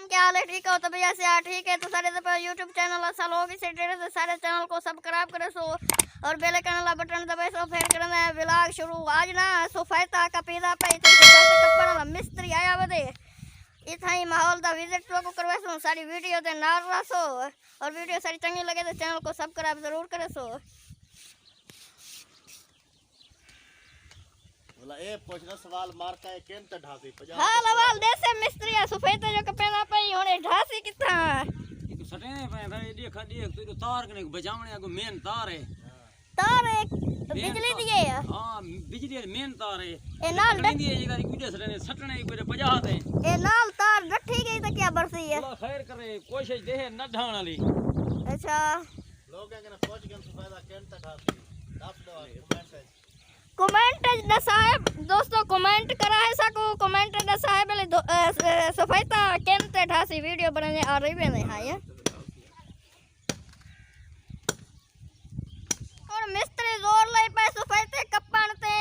क्या हाल है? ठीक हो? तो भैया से ठीक है। तो सारे यूट्यूब चैनल असल होगी से सारे चैनल को सब्सक्राइब करे सो और बेल आइकन वाला बटन दबाए सो। फिर करना है व्लॉग शुरू। आज ना सोफायता का पीदा पे तो कपड़ा मिस्त्री आया बदे इतना ही माहौल दा विजिट को करवा सो। सारी वीडियो ते नाल रसो और वीडियो सारी चंगी लगे तो चैनल को सब्सक्राइब जरूर करे सो। बोला ए पूछना सवाल मारता है केन त ढासी 50। हां लवाल देसे मिस्त्री सोफायता जो कपड़ा पे होने ढासी किथा एक सटे पे था ये देख तो तार कने बजावने को मेन तार है। तार एक बिजली दिए हां बिजली मेन तार है। ए नाल दिए ये गाड़ी कुछ सटने सटने पे 50 है। ए नाल तार गठी गई तो क्या बरसी है? अल्लाह खैर करे कोशिश दे न ढाण वाली। अच्छा लोग कहने पहुंच गए सुफायदा केन त ढासी आप दो कमेंट द साहब दोस्तों कमेंट करा है सको कमेंट द साहब सोफायता केन ते ढासी वीडियो बनाने आ रही है हां ये और मिस्त्री जोर ले पे सोफायते कप्पण ते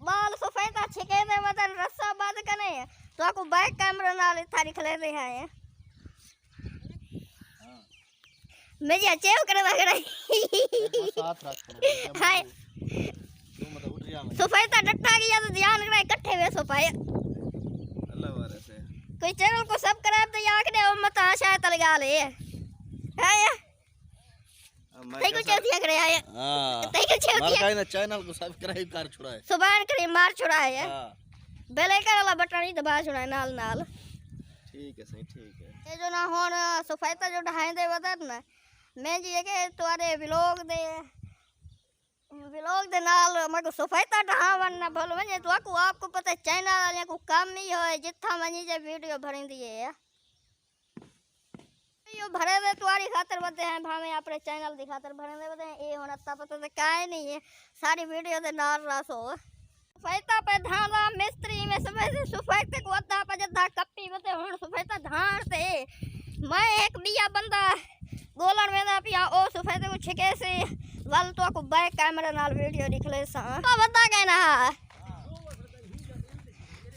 बाल सोफायता छिके दे वदन रस्सा बंद कने तो आपको बैक कैमरा नाल थारी खले दे है मैं जी चेव करे वगड़ा साथ रख हाय सोफायता डट्टा गया तो ध्यान रखना इकट्ठे वे सोफाया अल्लाह वाले से कोई चैनल को सब्सक्राइब तो याद दे मत आशा तलगा ले है तई को चेतिया करे है हां तई को चेतिया मार का चैनल को सब्सक्राइब कर छुड़ा है सुभान करे मार छुड़ा है हां बेल आइकन वाला बटन ही दबा छुड़ा नाल नाल ठीक है सही ठीक है। ये जो ना होन सोफायता जो ढाई दे बदन ना मैं जी के तुम्हारे व्लॉग दे नाल मको सोफायता ढावन ना भलो वने तो आपको पता चैनल वाले को काम नहीं होए जिथा मनी जे वीडियो भरी दिए यो भरे दे तुम्हारी खातिर बदे हैं भावे अपने चैनल दी खातिर भरे दे बदे ए होना ता पता ते काई नहीं है सारी वीडियो दे नाल रसो सोफायता पे धाला मिस्त्री में समय से सोफायते को अद्धा पे जद्दा कप्पी बदे हुन सोफायता धान से मैं एक बिया बंदा गोलन में ना पिया ओ सोफायते को छिके से वाल तो को बैक कैमरा नाल वीडियो निकले सा तो बता गए ना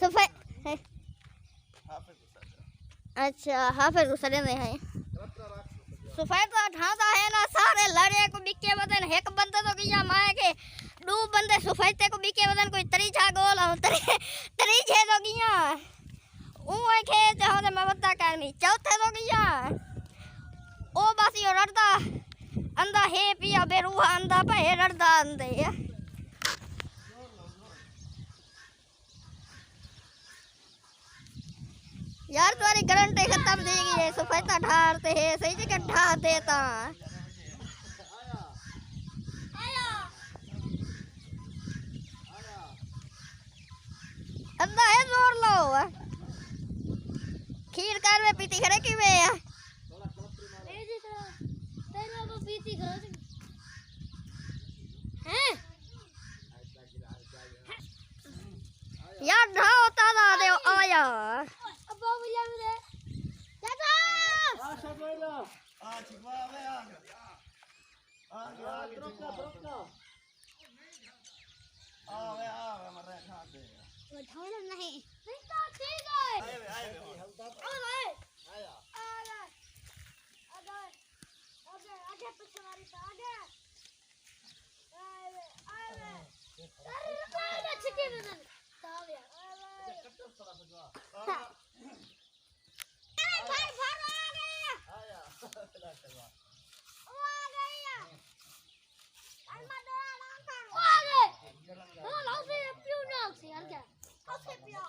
सोफे अच्छा हाफिज गुसरे में है सोफायता ढांदा है ना सारे लड़े को बिके बदन एक बंदे तो किया माए के दो बंदे सोफायते को बिके बदन कोई तरी छा गोल तरी छे तो किया ओ के चाहो तो मैं बता करनी चौथे तो किया ओ बस यो रड़दा अंदा है पिया बेरुआ अंदा पे रड़दा अंदे यार तुम्हारी गारंटी खत्म देगी है सोफायता ढारते है सही जगह ढा देता अंदा है जोर लो खीर कार में पीती खड़े की वे यार ढा होता ना दे आया अब बोलिया मेरे चाचा आ शबैला आ छिपा आ रुक आ मरे खा दे वो ढोल नहीं तो ठीक है आए आया आगे पीछे मारी तो आगे अरे रुको ना छिके बदन तावे कट्टर थोड़ा सा अरे भाई भर आ गया आया चला चलवा वो आ गया अल्मा दो नाम का वो आ गए वो लाओ से पियो ना से यार क्या ओके पियो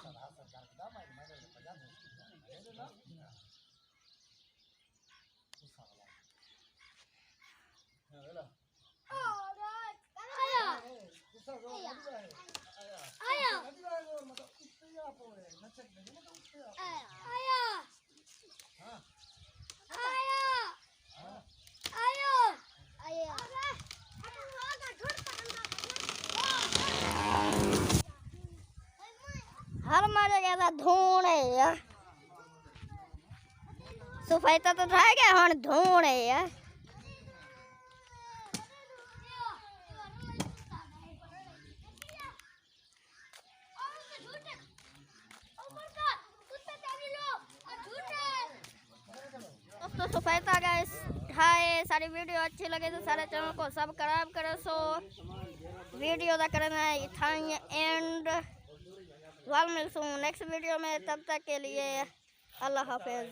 हर मारे गया धूण है सोफायता तो ढा गया हुन धूण है दोस्तों सफेदा गाइस हाय सारी वीडियो अच्छी लगे तो सारे चैनल को सब्सक्राइब करो सो वीडियो दा करना है था एंड वाल मिलसूँ नेक्स्ट वीडियो में तब तक के लिए अल्लाह हाफिज़।